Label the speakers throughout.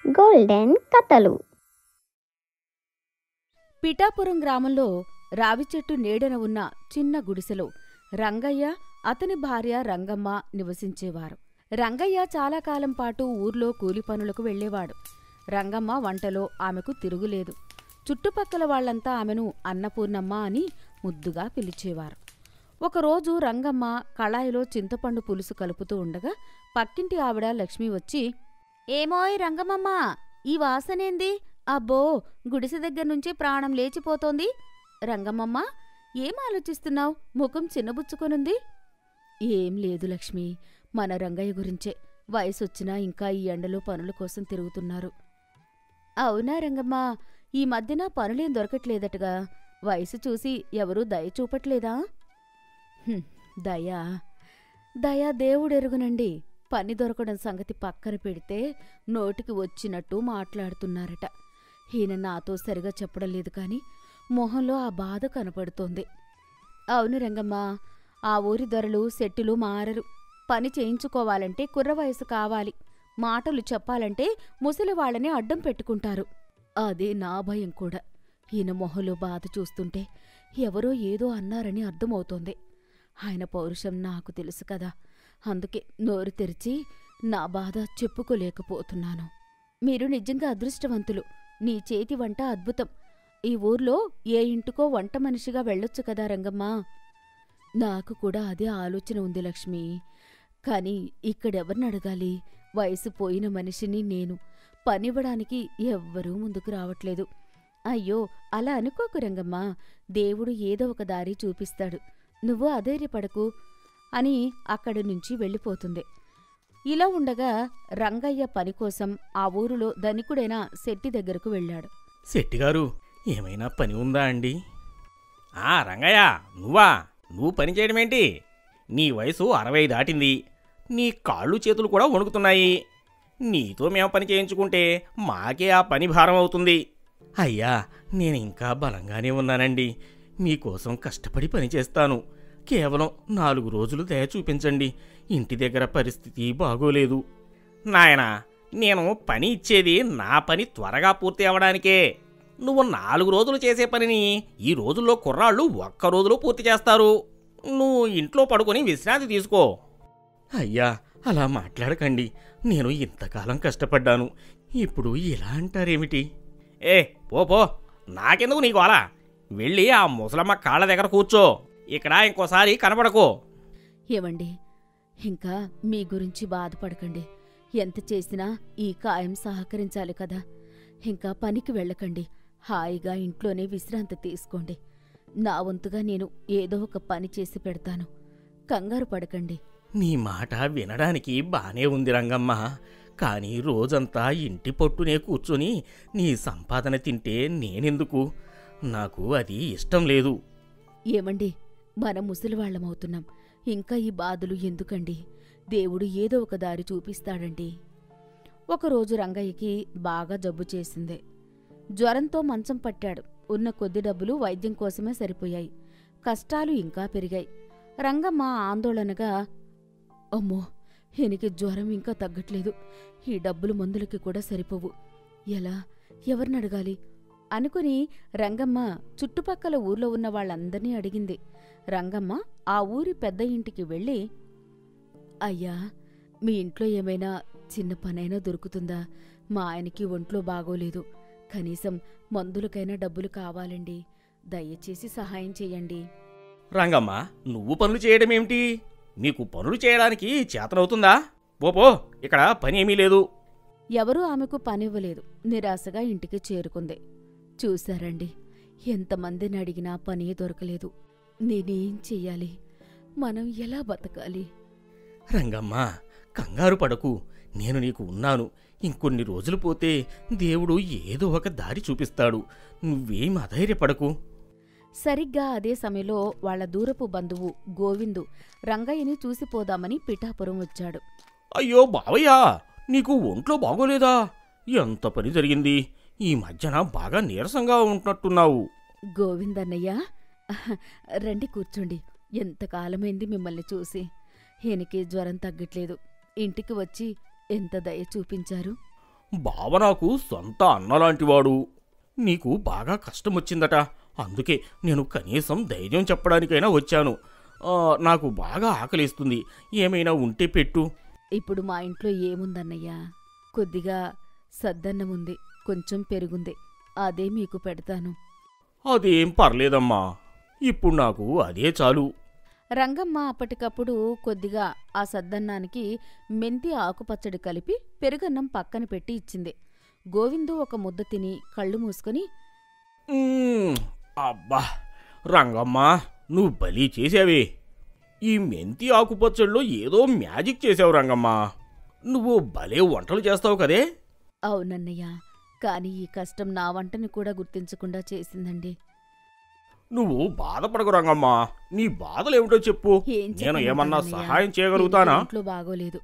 Speaker 1: Golden కథలు.
Speaker 2: పిఠాపురం గ్రామంలో రావి చెట్టు నీడన ఉన్న చిన్న గుడిసెలో రంగయ్య, అతని భార్య రంగమ్మ నివసించేవారు. రంగయ్య చాలా కాలం పాటు ఊర్లో కూలి పనులకు వెళ్లేవాడు. రంగమ్మ వంటలో ఆమెకు తిరుగులేదు. చుట్టుపక్కల వాళ్లంతా ఆమెను అన్నపూర్ణమ్మ అని ముద్దుగా పిలిచేవారు. ఒకరోజు రంగమ్మ కళాయిలో చింతపండు పులుసు కలుపుతూ ఉండగా పక్కింటి ఆవిడ లక్ష్మి వచ్చి, "ఏమోయ్ రంగమ్మమ్మ, ఈ వాసనేంది? అబ్బో, గుడిసె దగ్గర్నుంచి ప్రాణం లేచిపోతోంది. రంగమ్మమ్మ, ఏం ఆలోచిస్తున్నావు? ముఖం చిన్నబుచ్చుకొనుంది." "ఏం లేదు లక్ష్మి, మన రంగయ్య గురించే. వయసొచ్చినా ఇంకా ఈ ఎండలో పనుల కోసం తిరుగుతున్నారు." "అవునా రంగమ్మ, ఈ మధ్యన పనులేం దొరకట్లేదటగా. వయసు చూసి ఎవరూ దయ చూపట్లేదా?" దయా దయా దేవుడెరుగునండి. పని దొరకడం సంగతి పక్కన పెడితే నోటికి వచ్చినట్టు మాట్లాడుతున్నారట. ఈయన నాతో సరిగా చెప్పడం లేదు కాని మొహంలో ఆ బాధ కనపడుతోంది. "అవును రంగమ్మ, ఆ ఊరి దొరలు సెట్టులు మారరు. పని చేయించుకోవాలంటే కుర్ర వయసు కావాలి. మాటలు చెప్పాలంటే ముసలివాళ్లని అడ్డం పెట్టుకుంటారు. అదే నా భయం కూడా. ఈయన మొహంలో బాధ చూస్తుంటే ఎవరో ఏదో అన్నారని అర్థమవుతోంది. ఆయన పౌరుషం నాకు తెలుసు కదా, అందుకే నోరు తెరిచి నా బాధ చెప్పుకోలేకపోతున్నాను." "మీరు నిజంగా అదృష్టవంతులు. నీ చేతి వంట అద్భుతం. ఈ ఊర్లో ఏ ఇంటికో వంట మనిషిగా వెళ్ళొచ్చు కదా రంగమ్మ." "నాకు కూడా అదే ఆలోచన ఉంది లక్ష్మి. కాని ఇక్కడెవర్నడగాలి? వయసు పోయిన మనిషిని నేను. పనివ్వడానికి ఎవ్వరూ ముందుకు రావట్లేదు." "అయ్యో, అలా అనుకోకు రంగమ్మ. దేవుడు ఏదో ఒక దారి చూపిస్తాడు. నువ్వు అధైర్యపడకు" అని అక్కడి నుంచి వెళ్ళిపోతుంది. ఇలా ఉండగా రంగయ్య పనికోసం ఆ ఊరిలో ధనికుడైన శెట్టి దగ్గరకు వెళ్ళాడు.
Speaker 3: శెట్టిగారు, ఏమైనా పని ఉందా అండి? రంగయ్య, నువ్వు పని చేయడమేంటి? నీ వయసు 60 దాటింది. నీ కాళ్ళు చేతులు కూడా వణుకుతున్నాయి. నీతో మేము పని చేయించుకుంటే మాకే ఆ పని భారం అవుతుంది. అయ్యా, నేనింకా బలంగానే ఉన్నానండి. మీకోసం కష్టపడి పని చేస్తాను. కేవలం 4 రోజులు దయ చూపించండి. ఇంటి దగ్గర పరిస్థితి బాగోలేదు. నాయనా, నేను పని ఇచ్చేది నా పని త్వరగా పూర్తి అవడానికే. నువ్వు 4 రోజులు చేసే పనిని ఈ రోజుల్లో కుర్రాళ్ళు 1 రోజులో పూర్తి చేస్తారు. నువ్వు ఇంట్లో పడుకొని విశ్రాంతి తీసుకో." "అయ్యా, అలా మాట్లాడకండి. నేను ఇంతకాలం కష్టపడ్డాను. ఇప్పుడు ఇలా అంటారేమిటి?" పో, నాకెందుకు నీకు అలా? వెళ్ళి ఆ ముసలమ్మ కాళ్ళ దగ్గర కూర్చో. ఇక్కడ ఇంకోసారి కనపడకు."
Speaker 2: "ఏవండి, ఇంకా మీ గురించి బాధపడకండి. ఎంత చేసినా ఈ కాయం సహకరించాలి కదా. ఇంకా పనికి వెళ్ళకండి. హాయిగా ఇంట్లోనే విశ్రాంతి తీసుకోండి. నా వంతుగా నేను ఏదో ఒక పని చేసి పెడతాను. కంగారు పడకండి."
Speaker 3: "నీ మాట వినడానికి బానే ఉంది రంగమ్మ. కానీ రోజంతా ఇంటి పట్టునే కూర్చొని నీ సంపాదన తింటే నేనెందుకు? నాకు అది ఇష్టం లేదు."
Speaker 2: "ఏమండి, మనం ముసలివాళ్లమవుతున్నాం. ఇంకా ఈ బాధలు ఎందుకండి? దేవుడు ఏదో ఒక దారి చూపిస్తాడండి." ఒకరోజు రంగయ్యకి బాగా జబ్బు చేసింది. జ్వరంతో మంచం పట్టాడు. ఉన్న కొద్ది డబ్బులు వైద్యం కోసమే సరిపోయాయి. కష్టాలు ఇంకా పెరిగాయి. రంగమ్మ ఆందోళనగా, "అమ్మో, ఈయనకి జ్వరం ఇంకా తగ్గట్లేదు. ఈ డబ్బులు మందులకి కూడా సరిపోవు. ఎలా? ఎవరినడగాలి?" అనుకుని రంగమ్మ చుట్టుపక్కల ఊర్లో ఉన్న వాళ్ళందర్నీ అడిగింది. రంగమ్మ ఆ ఊరి పెద్ద ఇంటికి వెళ్ళి, "అయ్యా, మీ ఇంట్లో ఏమైనా చిన్న పనైనా దొరుకుతుందా? మా ఆయనకి ఒంట్లో బాగోలేదు. కనీసం మందులకైనా డబ్బులు కావాలండి. దయచేసి సహాయం చెయ్యండి."
Speaker 3: "రంగమ్మ, నువ్వు పనులు చేయడమేమిటి? నీకు పనులు చేయడానికి చేతనవుతుందా? పో, ఇక్కడ పని ఏమీ లేదు."
Speaker 2: ఎవరూ ఆమెకు పనివ్వలేదు. నిరాశగా ఇంటికి చేరుకుంది. చూశారండి, ఎంతమందిని అడిగినా పని దొరకలేదు. నేనేం చెయ్యాలి? మనం ఎలా బతకాలి?
Speaker 3: "రంగమ్మ, కంగారు పడకు. నేను నీకు ఉన్నాను. ఇంకొన్ని రోజులు పోతే దేవుడు ఏదో ఒక దారి చూపిస్తాడు. నువ్వేం అధైర్యపడకు."
Speaker 2: సరిగ్గా అదే సమయంలో వాళ్ల దూరపు బంధువు గోవిందు రంగయ్యని చూసిపోదామని పిఠాపురం వచ్చాడు.
Speaker 3: "అయ్యో బావయ్యా, నీకు ఒంట్లో బాగోలేదా? ఎంత పని జరిగింది? ఈ మధ్యన బాగా నీరసంగా ఉంటున్నట్టున్నావు."
Speaker 2: "గోవిందన్నయ్య, రండి కూర్చోండి. ఎంతకాలమైంది మిమ్మల్ని చూసి. ఈయనకి జ్వరం తగ్గట్లేదు. ఇంటికి వచ్చి ఎంత దయ చూపించారు."
Speaker 3: బావ నాకు సొంత అన్నలాంటివాడు. నీకు బాగా కష్టం వచ్చిందట. అందుకే నేను కనీసం ధైర్యం చెప్పడానికైనా వచ్చాను. నాకు బాగా ఆకలిస్తుంది. ఏమైనా ఉంటే పెట్టు.
Speaker 2: ఇప్పుడు మా ఇంట్లో ఏముందన్నయ్యా? కొద్దిగా సద్దన్నముంది, కొంచెం పెరుగుంది. అదే మీకు పెడతాను.
Speaker 3: అదేం పర్లేదమ్మా, ఇప్పుడు నాకు అదే చాలు.
Speaker 2: రంగమ్మ అప్పటికప్పుడు కొద్దిగా ఆ సద్దన్నానికి మెంతి ఆకుపచ్చడి కలిపి పెరుగన్నం పక్కన పెట్టి ఇచ్చింది. గోవిందు ఒక ముద్ద తిని కళ్ళు మూసుకొని,
Speaker 3: అబ్బా రంగమ్మ, నువ్వు బలి చేసావే. ఈ మెంతి ఆకుపచ్చడిలో ఏదో మ్యాజిక్ చేసావు రంగమ్మ. నువ్వు భలే వంటలు చేస్తావు కదే.
Speaker 2: అవునన్నయ్య, కాని ఈ కష్టం నా వంటని కూడా గుర్తించకుండా చేసిందండి.
Speaker 3: నువ్వు బాధపడకు రంగమ్మ, నీ బాధలేమిటో చెప్పు. నేను ఏమన్నా సహాయం చేయగలుగుతానా?
Speaker 2: ఇంట్లో బాగోలేదు,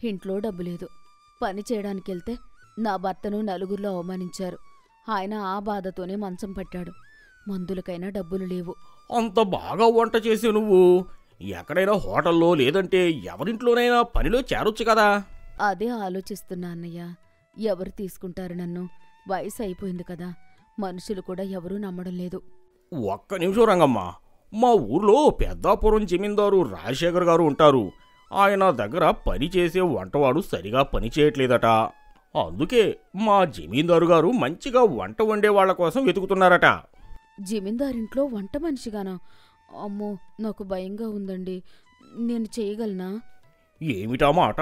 Speaker 2: ఇంట్లో డబ్బు లేదు. పని చేయడానికెళ్తే నా భర్తను నలుగురిలో అవమానించారు. ఆయన ఆ బాధతోనే మంచం పట్టాడు. మందులకైనా డబ్బులు లేవు.
Speaker 3: అంత బాగా వంట చేసి నువ్వు ఎక్కడైనా హోటల్లో లేదంటే ఎవరింట్లోనైనా పనిలో చేరొచ్చు కదా.
Speaker 2: అదే ఆలోచిస్తున్నా అన్నయ్య. ఎవరు తీసుకుంటారు నన్ను? వయసు అయిపోయింది కదా. మనుషులు కూడా ఎవరూ నమ్మడం లేదు.
Speaker 3: ఒక్క నిమిషం రంగమ్మ, మా ఊర్లో పెద్దాపురం జమీందారు రాజశేఖర్ గారు ఉంటారు. ఆయన దగ్గర పని చేసే వంటవాడు సరిగా పని చేయట్లేదట. అందుకే మా జమీందారు గారు మంచిగా వంట వండే వాళ్ల కోసం వెతుకుతున్నారట.
Speaker 2: జమీందారింట్లో వంట మనిషిగానా? అమ్మో, నాకు భయంగా ఉందండి. నేను చేయగలనా?
Speaker 3: ఏమిటా మాట?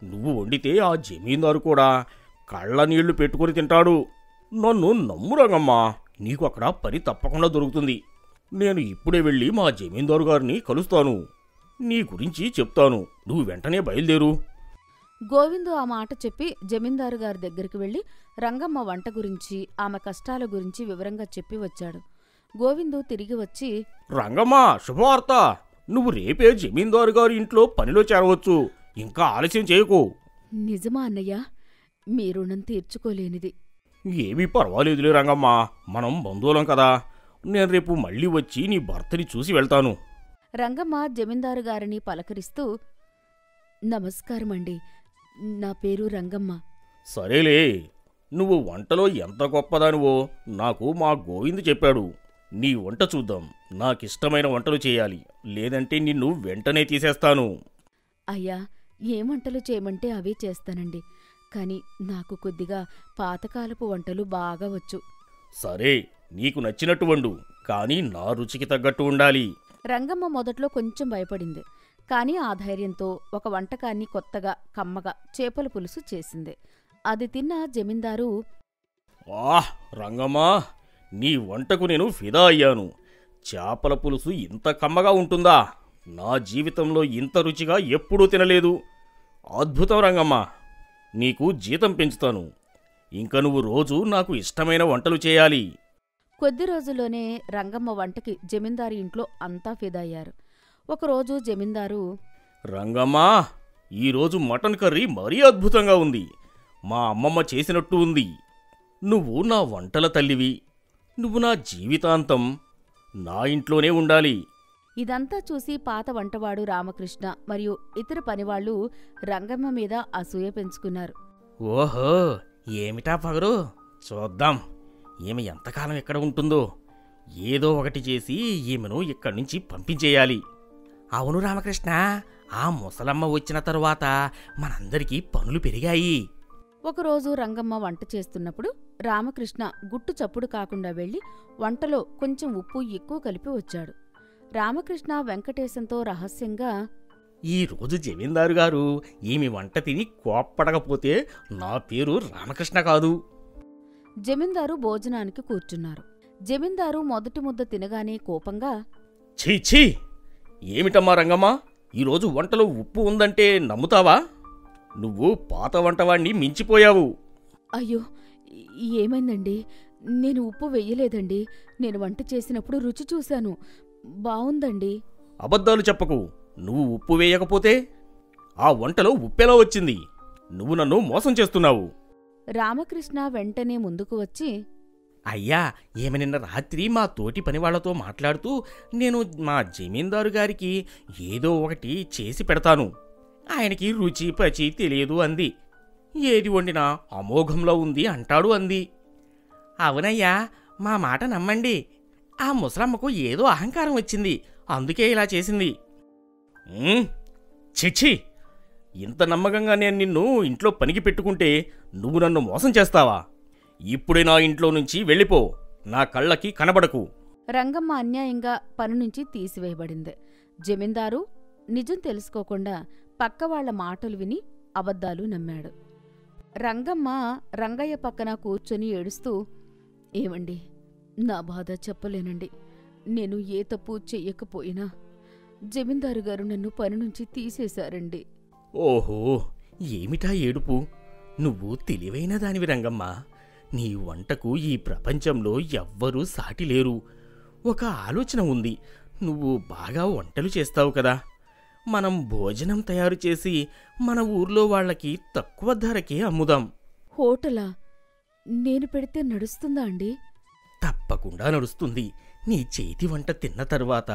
Speaker 3: నువ్వు వండితే ఆ జమీందారు కూడా కళ్ళ నీళ్లు పెట్టుకుని తింటాడు. నన్ను నమ్ము రంగమ్మా, నీకు అక్కడ పని తప్పకుండా దొరుకుతుంది. నేను ఇప్పుడే వెళ్ళి మా జమీందారు గారిని కలుస్తాను. నీ గురించి చెప్తాను. నువ్వు వెంటనే బయలుదేరు.
Speaker 2: గోవిందు ఆ మాట చెప్పి జమీందారు గారి దగ్గరికి వెళ్లి రంగమ్మ వంట గురించి, ఆమె కష్టాల గురించి వివరంగా చెప్పి వచ్చాడు. గోవిందు తిరిగి వచ్చి,
Speaker 3: రంగమ్మ, శుభవార్త! నువ్వు రేపే జమీందారు గారి ఇంట్లో పనిలో చేరవచ్చు. ఇంకా ఆలస్యం చేయకు.
Speaker 2: నిజమా అన్నయ్య? మీ రుణం తీర్చుకోలేనిది.
Speaker 3: ఏమీ పర్వాలేదులే రంగమ్మ, మనం బంధువులం కదా. నేను రేపు మళ్ళీ వచ్చి నీ భర్తని చూసి వెళ్తాను.
Speaker 2: రంగమ్మ జమీందారు గారిని పలకరిస్తూ, నమస్కారమండి, నా పేరు రంగమ్మ.
Speaker 3: సరేలే, నువ్వు వంటలో ఎంత గొప్పదానివో నాకు మా గోవిందు చెప్పాడు. నీ వంట చూద్దాం. నాకిష్టమైన వంటలు చేయాలి, లేదంటే నిన్ను వెంటనే తీసేస్తాను.
Speaker 2: అయ్యా, ఏ వంటలు చేయమంటే అవే చేస్తానండి. కాని నాకు కొద్దిగా పాతకాలపు వంటలు బాగా వచ్చు.
Speaker 3: సరే, నీకు నచ్చినట్టు వండు, కానీ నా రుచికి తగ్గట్టు ఉండాలి.
Speaker 2: రంగమ్మ మొదట్లో కొంచెం భయపడింది. కాని ఆ ధైర్యంతో ఒక వంటకాన్ని కొత్తగా కమ్మగా చేపల పులుసు చేసింది. అది తిన్న జమీందారు,
Speaker 3: ఆహ్ రంగమ్మా, నీ వంటకు నేను ఫిదా అయ్యాను. చేపల పులుసు ఇంత కమ్మగా ఉంటుందా? నా జీవితంలో ఇంత రుచిగా ఎప్పుడూ తినలేదు. అద్భుతం రంగమ్మా, నీకు జీతం పెంచుతాను. ఇంక నువ్వు రోజూ నాకు ఇష్టమైన వంటలు చేయాలి.
Speaker 2: కొద్ది రోజుల్లోనే రంగమ్మ వంటకి జమీందారు ఇంట్లో అంతా ఫిదా అయ్యారు. ఒకరోజు జమీందారు,
Speaker 3: రంగమ్మా, ఈరోజు మటన్ కర్రీ మరీ అద్భుతంగా ఉంది. మా అమ్మమ్మ చేసినట్టు ఉంది. నువ్వు నా వంటల తల్లివి. నువ్వు నా జీవితాంతం నా ఇంట్లోనే ఉండాలి.
Speaker 2: ఇదంతా చూసి పాత వంటవాడు రామకృష్ణ మరియు ఇతర పనివాళ్లు రంగమ్మ మీద అసూయ పెంచుకున్నారు.
Speaker 3: ఓహో, ఏమిటా పగరు? చూద్దాం, ఈమె ఎంతకాలం ఎక్కడ ఉంటుందో. ఏదో ఒకటి చేసి ఈమెను ఇక్కడి నుంచి పంపించేయాలి. అవును రామకృష్ణ, ఆ ముసలమ్మ వచ్చిన తరువాత మనందరికీ పనులు పెరిగాయి.
Speaker 2: ఒకరోజు రంగమ్మ వంట చేస్తున్నప్పుడు రామకృష్ణ గుట్టు చప్పుడు కాకుండా వెళ్లి వంటలో కొంచెం ఉప్పు ఎక్కువ కలిపి వచ్చాడు. రామకృష్ణ వెంకటేశంతో రహస్యంగా,
Speaker 3: ఈరోజు జమీందారు గారు ఈమె వంట తిని కోప్పడకపోతే నా పేరు రామకృష్ణ కాదు.
Speaker 2: జమీందారు భోజనానికి కూర్చున్నారు. జమీందారు మొదటి ముద్ద తినగానే కోపంగా,
Speaker 3: ఛీ! ఏమిటమ్మా రంగమ్మ, ఈరోజు వంటలో ఉప్పు ఉందంటే నమ్ముతావా? నువ్వు పాత వంటవాణ్ణి మించిపోయావు.
Speaker 2: అయ్యో, ఏమైందండి? నేను ఉప్పు వెయ్యలేదండి. నేను వంట చేసినప్పుడు రుచి చూశాను, బావుందండి.
Speaker 3: అబద్ధాలు చెప్పకు. నువ్వు ఉప్పు వేయకపోతే ఆ వంటలో ఉప్పెలా వచ్చింది? నువ్వు నన్ను మోసం చేస్తున్నావు.
Speaker 2: రామకృష్ణ వెంటనే ముందుకు వచ్చి,
Speaker 3: అయ్యా, ఈమె నిన్న రాత్రి మా తోటి పనివాళ్లతో మాట్లాడుతూ నేను మా జమీందారు గారికి ఏదో ఒకటి చేసి పెడతాను, ఆయనకి రుచి పచి తెలియదు అంది. ఏది వండినా అమోఘంలో ఉంది అంటాడు అంది. అవునయ్యా, మా మాట నమ్మండి. ఆ ముసలమ్మకు ఏదో అహంకారం వచ్చింది, అందుకే ఇలా చేసింది. చిచ్చి, ఇంత నమ్మకంగా నేను నిన్ను ఇంట్లో పనికి పెట్టుకుంటే నువ్వు నన్ను మోసం చేస్తావా? ఇప్పుడే నా ఇంట్లో నుంచి వెళ్ళిపో, నా కళ్ళకి కనబడకు.
Speaker 2: రంగమ్మ అన్యాయంగా పని నుంచి తీసివేయబడింది. జమీందారు నిజం తెలుసుకోకుండా పక్కవాళ్ల మాటలు విని అబద్ధాలు నమ్మాడు. రంగమ్మ రంగయ్య పక్కన కూర్చొని ఏడుస్తూ, ఏమండి, నా బాధ చెప్పలేనండి. నేను ఏ తప్పు చెయ్యకపోయినా జమీందారు గారు నన్ను పని నుంచి తీసేశారండి.
Speaker 3: ఓహో, ఏమిటా ఏడుపు? నువ్వు తెలివైన దానివి రంగమ్మ. నీ వంటకు ఈ ప్రపంచంలో ఎవ్వరూ సాటిలేరు. ఒక ఆలోచన ఉంది. నువ్వు బాగా వంటలు చేస్తావు కదా, మనం భోజనం తయారు చేసి మన ఊర్లో వాళ్ళకి తక్కువ ధరకే అమ్ముదాం.
Speaker 2: హోటలా? నేను పెడితే నడుస్తుందా అండి?
Speaker 3: తప్పకుండా నడుస్తుంది. నీ చేతి వంట తిన్న తరువాత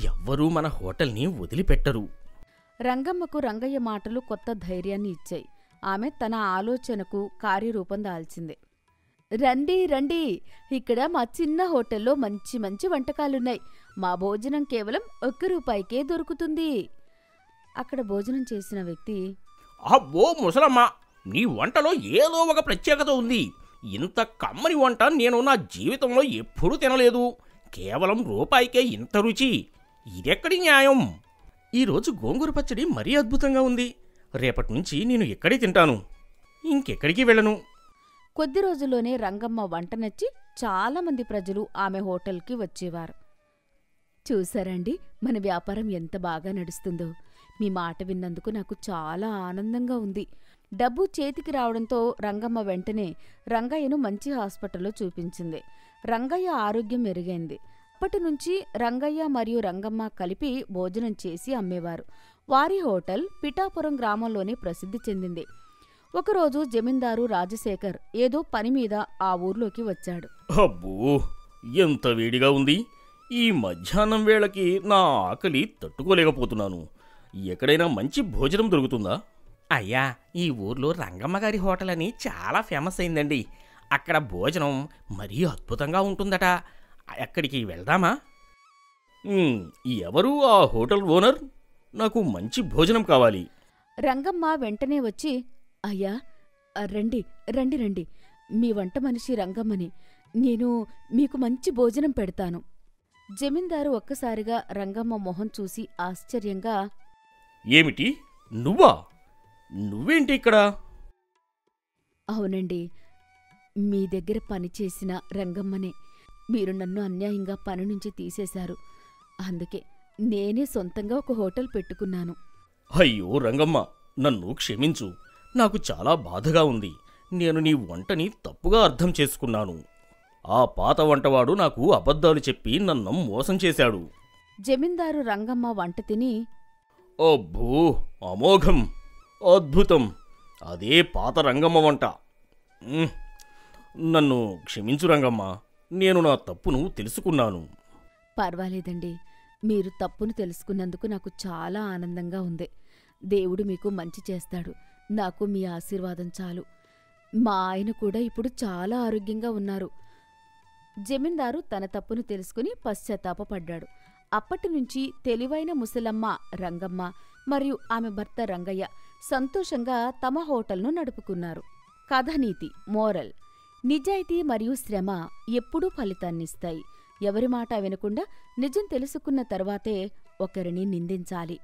Speaker 3: ఎవ్వరూ మన హోటల్ని వదిలిపెట్టరు.
Speaker 2: రంగమ్మకు రంగయ్య మాటలు కొత్త ధైర్యాన్ని ఇచ్చాయి. ఆమె తన ఆలోచనకు కార్యరూపం దాల్చింది. రండి రండి, ఇక్కడ మా చిన్న హోటల్లో మంచి మంచి వంటకాలున్నాయి. మా భోజనం కేవలం ₹1 దొరుకుతుంది. అక్కడ భోజనం చేసిన వ్యక్తి,
Speaker 3: అబ్బో ముసలమ్మ, నీ వంటలో ఏదో ఒక ప్రత్యేకత ఉంది. ఇంత కమ్మని వంట నేను నా జీవితంలో ఎప్పుడూ తినలేదు. కేవలం ₹1కే ఇంత రుచి, ఇదెక్కడి న్యాయం? ఈరోజు గోంగూర పచ్చడి మరీ అద్భుతంగా ఉంది. రేపటి నుంచి నేను ఇక్కడే తింటాను, ఇంకెక్కడికి వెళ్ళను.
Speaker 2: కొద్ది రోజుల్లోనే రంగమ్మ వంట నచ్చి చాలామంది ప్రజలు ఆమె హోటల్కి వచ్చేవారు. చూసారండి, మన వ్యాపారం ఎంత బాగా నడుస్తుందో. మీ మాట విన్నందుకు నాకు చాలా ఆనందంగా ఉంది. డబ్బు చేతికి రావడంతో రంగమ్మ వెంటనే రంగయ్యను మంచి హాస్పిటల్లో చూపించింది. రంగయ్య ఆరోగ్యం మెరుగైంది. అప్పటినుంచి రంగయ్య మరియు రంగమ్మ కలిపి భోజనం చేసి అమ్మేవారు. వారి హోటల్ పిఠాపురం గ్రామంలోనే ప్రసిద్ధి చెందింది. ఒకరోజు జమీందారు రాజశేఖర్ ఏదో పనిమీద ఆ ఊర్లోకి వచ్చాడు.
Speaker 3: అబ్బో, ఎంత వేడిగా ఉంది! ఈ మధ్యాహ్నం వేళకి నా ఆకలి తట్టుకోలేకపోతున్నాను. ఎక్కడైనా మంచి భోజనం దొరుకుతుందా? అయ్యా, ఈ ఊర్లో రంగమ్మగారి హోటల్ అని చాలా ఫేమస్ అయిందండి. అక్కడ భోజనం మరీ అద్భుతంగా ఉంటుందట. అక్కడికి వెళ్దామా? ఎవరు ఆ హోటల్ ఓనర్? నాకు మంచి భోజనం కావాలి.
Speaker 2: రంగమ్మ వెంటనే వచ్చి, అయ్యా, రండి రండి రండి, మీ వంట మనిషి రంగమ్మని. నేను మీకు మంచి భోజనం పెడతాను. జమీందారు ఒక్కసారిగా రంగమ్మ మొహం చూసి ఆశ్చర్యంగా,
Speaker 3: ఏమిటి, నువ్వా? నువ్వేంటి ఇక్కడ?
Speaker 2: అవునండి, మీ దగ్గర పనిచేసిన రంగమ్మనే. మీరు నన్ను అన్యాయంగా పని నుంచి తీసేశారు. అందుకే నేనే సొంతంగా ఒక హోటల్ పెట్టుకున్నాను.
Speaker 3: అయ్యో రంగమ్మ, నన్ను క్షమించు. నాకు చాలా బాధగా ఉంది. నేను నీ వంటని తప్పుగా అర్థం చేసుకున్నాను. ఆ పాత వంటవాడు నాకు అబద్ధాలు చెప్పి నన్ను మోసం చేశాడు.
Speaker 2: జమీందారు రంగమ్మ వంట తిని,
Speaker 3: అబ్బో, అమోఘం, అద్భుతం, అదే పాత రంగమ్మ వంట. నన్ను క్షమించు రంగమ్మ, నేను నా తప్పును తెలుసుకున్నాను.
Speaker 2: పర్వాలేదండి, మీరు తప్పును తెలుసుకున్నందుకు నాకు చాలా ఆనందంగా ఉంది. దేవుడు మీకు మంచి చేస్తాడు. నాకు మీ ఆశీర్వాదం చాలు. మా ఆయన కూడా ఇప్పుడు చాలా ఆరోగ్యంగా ఉన్నారు. జమీందారు తన తప్పును తెలుసుకుని పశ్చాత్తాపపడ్డాడు. అప్పటినుంచి తెలివైన ముసలమ్మ రంగమ్మ మరియు ఆమె భర్త రంగయ్య సంతోషంగా తమ హోటల్ను నడుపుకున్నారు. కథనీతి మోరల్: నిజాయితీ మరియు శ్రమ ఎప్పుడూ ఫలితాన్నిస్తాయి. ఎవరి మాట వినకుండా నిజం తెలుసుకున్న తర్వాతే ఒకరిని నిందించాలి.